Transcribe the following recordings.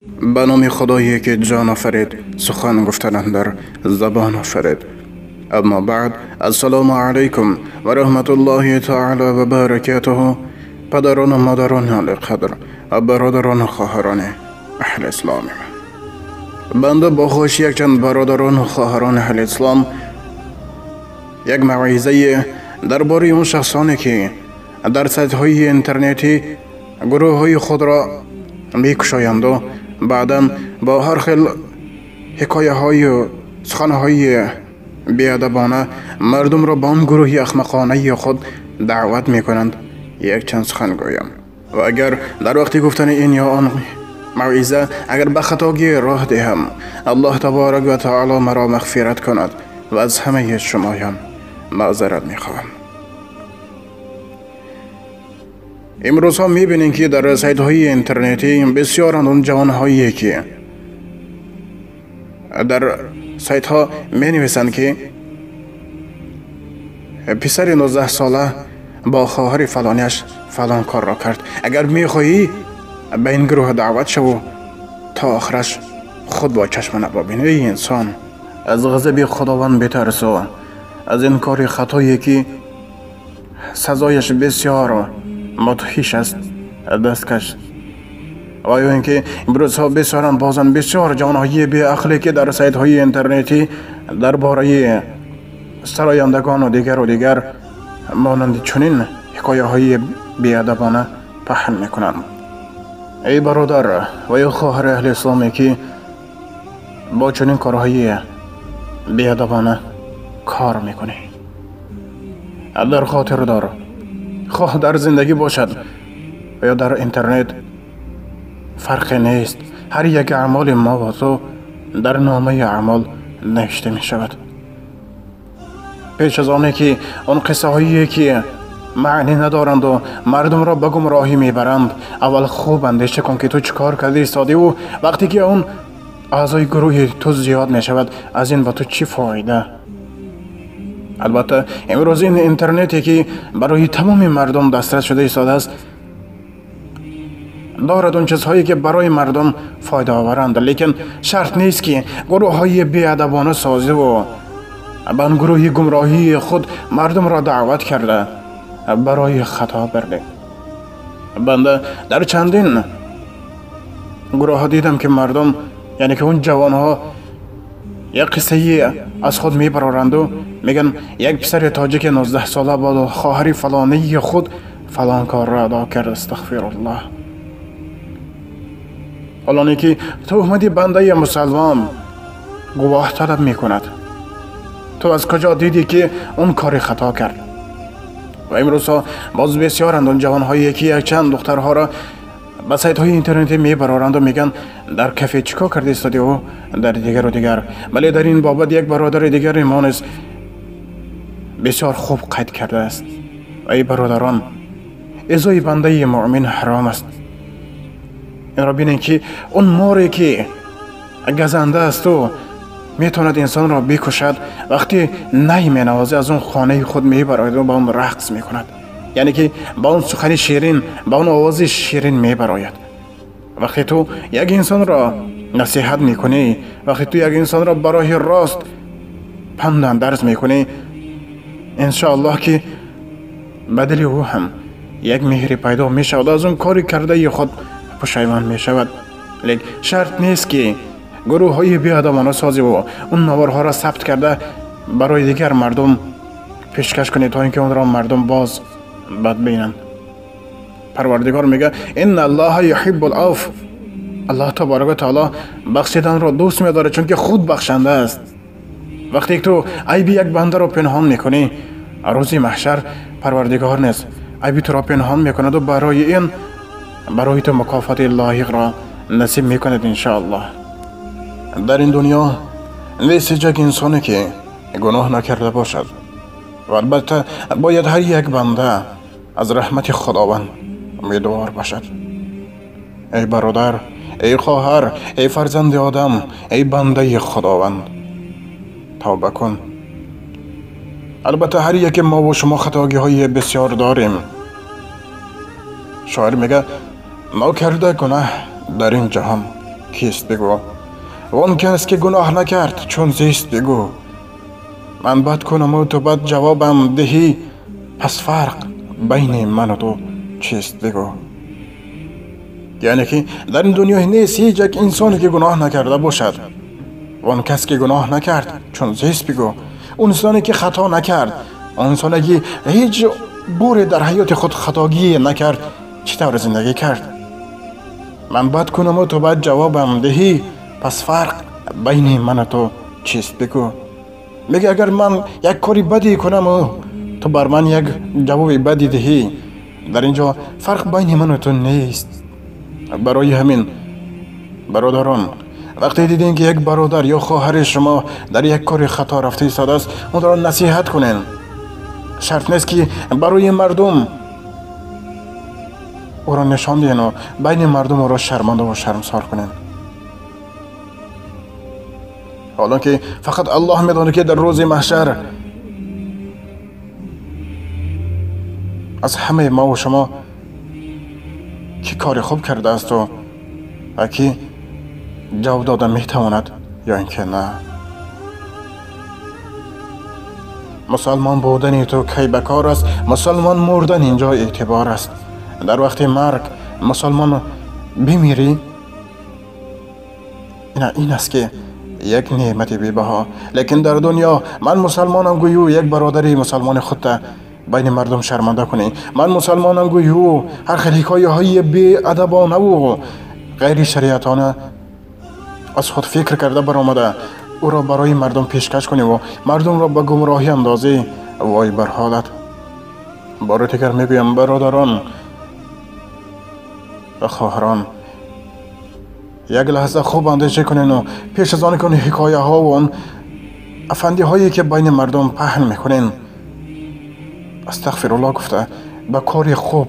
به نام خدایی که جان آفرید، سخن گفتن در زبان آفرید. اما بعد، السلام علیکم و رحمت الله تعالی و برکاته. پدران و مادران اهل قدر و برادران و خواهران اهل اسلام، بنده با خوشی یک چند برادران و خواهران اهل اسلام یک موعظه درباره اون شخصانی که در سایت های اینترنتی گروه های خود را میکشایند و بعدا با هر خیل حکایه های و سخن های بیادبانه مردم را با اون گروه احمقانه خود دعوت میکنند. یک چند سخن گویم و اگر در وقتی گفتن این یا آن موعظه اگر به خطاگی راه دهم، الله تبارک و تعالی مرا مغفرت کند و از همه شمایان معذرت میخواهم. امروز ها میبینین که در سایت های اینترنتی بسیار اون جوان هایی که در سایت ها می نویسند که پسر 19 ساله با خواهر فلانیش فلان کار را کرد، اگر میخواهی به این گروه دعوت شو تا آخرش خود با چشم نبینی. ای انسان، از غضب خداوند بترس و از این کار خطایی که سزایش بسیار مدهش است دست کش. و یا اینکه امروز ها بسیارن بازن بسیار جوانهای بی عقلی که در سایت های اینترنتی درباره سرایندگان و دیگر مانند چنین حکایه های بیادبانه پهن میکنن. ای برادر و ای خواهر اهل اسلامی که با چنین کارهای بیادبانه کار میکنی، در خاطر دار خواه در زندگی باشد و یا در اینترنت فرقی نیست، هر یک اعمال ما با تو در نامه اعمال نوشته می شود. پیش از آنه که اون قصه هایی که معنی ندارند و مردم را به گمراهی میبرند، اول خوب اندیشه کن که تو چیکار کردی ایستادی و وقتی که اون اعضای گروه تو زیاد می شود از این با تو چی فایده؟ البته امروز این اینترنتی که برای تمام مردم دسترس شده ایستاده است دارد اون چیزهایی که برای مردم فایده آورند، لیکن شرط نیست که گروه های بیادبانه سازی و به آن گروه گمراهی خود مردم را دعوت کرده برای خطا برده. بنده در چندین گروه ها دیدم که مردم، یعنی که اون جوان ها یک قصه از خود میبرارند و میگن یک پسر تاجیک 19 ساله با خواهر فلانی خود فلان کار را ادا کرد. استغفر الله. حالا که تهمت بنده مسلمان گواه طلب میکند، تو از کجا دیدی که اون کار خطا کرد؟ و امروز ها باز بسیارند اون جوان هایی که یک چند دخترها را به سایت های اینترنتی میبرارند و میگن در کافه چیکار کرده استادی و در دیگر. ولی در این بابت یک برادر دیگر ایمان بسیار خوب قید کرده است. ای برادران، ازای بنده مؤمن حرام است. این را بینید که اون موری که گزنده است و میتوند انسان را بکشد، وقتی نمی‌نوازه از اون خانه خود میبراید و با اون رقص میکند، یعنی که با اون سخن شیرین، با اون آواز شیرین میبراید. وقتی تو یک انسان را نصیحت میکنی، وقتی تو یک انسان را برای راست پند اندرز میکنی، انشاءالله که بدل او هم یک مهری پیدا میشود، از اون کاری کرده خود پشیمان میشود. لیکن شرط نیست که گروه های بیادبانه سازی و اون نوارها را ثبت کرده برای دیگر مردم پیشکش کنید تا اینکه اون را مردم باز بد بینند. پروردگار میگه ان الله یحب العفو. الله تبارک و تعالی بخشیدن را دوست می‌داره چون که خود بخشنده است. وقتی تو عیب یک بنده را پنهان میکنی، روز محشر پروردگار نیست عیب تو را پنهان میکند و برای تو مکافات لایق را نصیب میکند انشاءالله. در این دنیا نیست یک انسانی که گناه نکرده باشد و البته باید هر یک بنده از رحمت خداوند امیدوار باشد. ای برادر، ای خواهر، ای فرزند آدم، ای بنده خداوند، توبه کن. البته هر یک ما و شما خطاگی های بسیار داریم. شاعر میگه ما کرده گناه در این جهان کیست بگو. و آن کس که گناه نکرد چون زیست بگو. من بد کنم و تو بد جوابم دهی، پس فرق بین من و تو چیست بگو. یعنی که در این دنیا نیست هیچ یک انسانی که گناه نکرده باشد. و آن کس که گناه نکرد چون زیست بگو. اون انسانی که خطا نکرد، اون انسانی که هیچ بوری در حیات خود خطاگی نکرد، چطور زندگی کرد؟ من بد کنم و تو بد جوابم دهی، پس فرق بین من و تو چیست بگو. میگه اگر من یک کاری بدی کنم و تو بر من یک جواب بدی دهی، در اینجا فرق بین من و تو نیست. برای همین برادران، وقتی دیدین که یک برادر یا خواهر شما در یک کار خطا رفته ایستاده است، اون را نصیحت کنین. شرط نیست که برای مردم او را نشان دین و بین مردم او را شرمنده و شرمسار کنین. حالا که فقط الله میدونه که در روز محشر از همه ما و شما کی کار خوب کرده است و کی جواب داده میتواند یا اینکه نه. مسلمان بودن تو کی بکار است، مسلمان مردن اینجا اعتبار است. در وقت مرگ مسلمان بمیری، این است که یک نعمت بی‌بها. لیکن در دنیا من مسلمانم گویو یک برادری مسلمان خودت بین مردم شرمنده کنی. من مسلمانم گویو هر خیلی حکایه های بی ادبانه و غیر شریعتانه از خود فکر کرده برآمده او را برای مردم پیشکش کنی و مردم را به گمراهی اندازی. وای بر حالت. بار دیگر میگویم برادران و خواهران، یک لحظه خوب اندیشه کنین و پیش از آن که حکایه ها و آن افندی هایی که بین مردم پهن میکنین استغفر الله گفته به کار خوب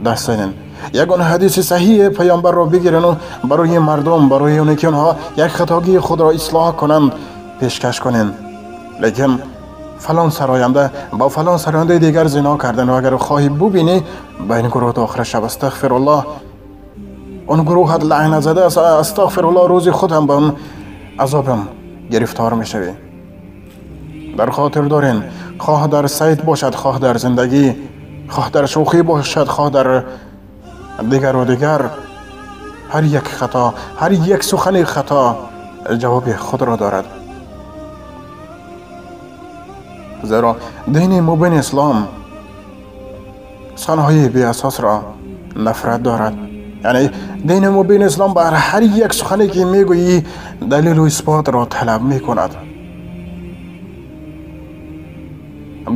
دست زنین. یگان حدیث صحیح پیامبر را بگیرن و برای مردم، برای اونی که اونها یک خطاگی خود را اصلاح کنند پیشکش کنین. لیکن فلان سراینده با فلان سراینده دیگر زنا کردن و اگر خواهی ببینی بین گروه آخر شب استغفر الله اون گروه لعنت زده است، استغفر الله روز خود هم به اون عذابم گرفتار میشوی. در خاطر دارین، خواه در صید باشد، خواه در زندگی، خواه در شوخی باشد، خواه در دیگر و دیگر، هر یک خطا، هر یک سخن خطا جواب خود را دارد. زیرا دین مبین اسلام سخنهای بی اساس را نفرت دارد. یعنی دین مبین اسلام بر هر یک سخنی که میگویی دلیل و اثبات را طلب میکند.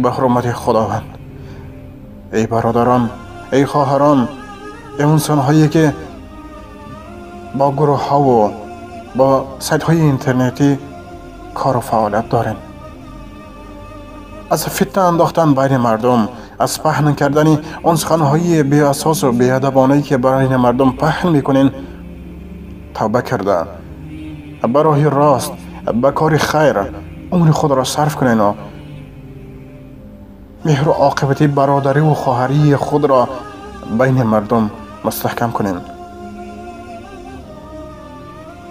به حرمت خداوند ای برادران، ای خواهران، ای انسان‌هایی که با گروه ها و با سایت های اینترنتی کار و فعالیت دارن، از فتنه انداختن بین مردم، از پهن کردن اون سخن‌های بی اساس و بی ادبانه‌ای که برای مردم پهن میکنین توبه کرده به راه راست، به کار خیر عمر خود را صرف کنین و مهر و عاقبت برادری و خواهری خود را بین مردم مستحکم کنین.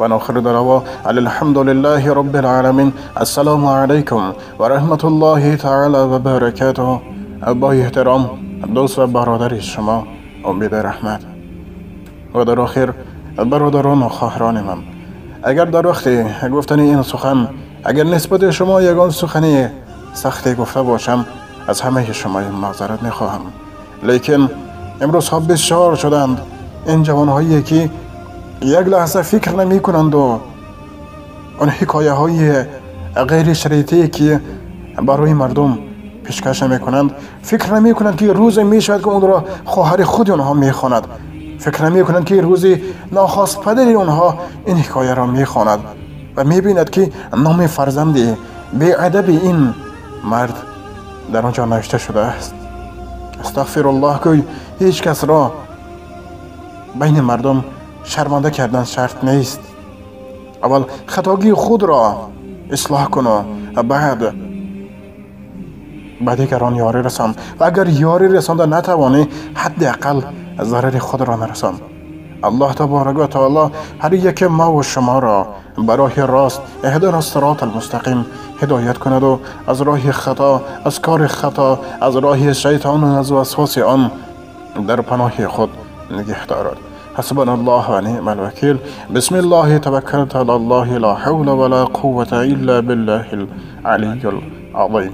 و ناخر دعوا الحمد لله رب العالمین. السلام علیکم و رحمت الله تعالی و برکاته. با احترام دوست و برادر شما امید رحمت. و در آخر برادران و خواهران من، اگر در وقت گفتن این سخن اگر نسبت شما یگان سخنی سختی گفته باشم از همه شما معذرت میخواهم. لیکن امروز ها بسیار شدند این جوانهایی که یک لحظه فکر نمی کنند و اون حکایه های غیر شریعتی که برای مردم پیشکش می کنند فکر نمی کنند که روز می شود که اون را خواهر خود اونها می خواند. فکر نمی کنند که روزی ناخواست پدر اونها این حکایه را می خواند و می بیند که نام فرزند بی ادب این مرد در آنجا نوشته شده است. استغفر الله که هیچ کس را بین مردم شرمنده کردن شرط نیست. اول خطاگی خود را اصلاح کن و بعد به دیگران یاری رسان و اگر یاری رسانده نتوانی حداقل ضرر خود را نرسان. الله تبارک و تعالی هر یک ما و شما را به راه راست اهدنا الصراط المستقیم هدایت کند و از راه خطا، از کار خطا، از راه شیطان و از وسواس آن در پناه خود نگه دارد. حسبنا الله و نعم الوکیل. بسم الله توکلت علی الله لا حول ولا قوة الا بالله العلی العظیم.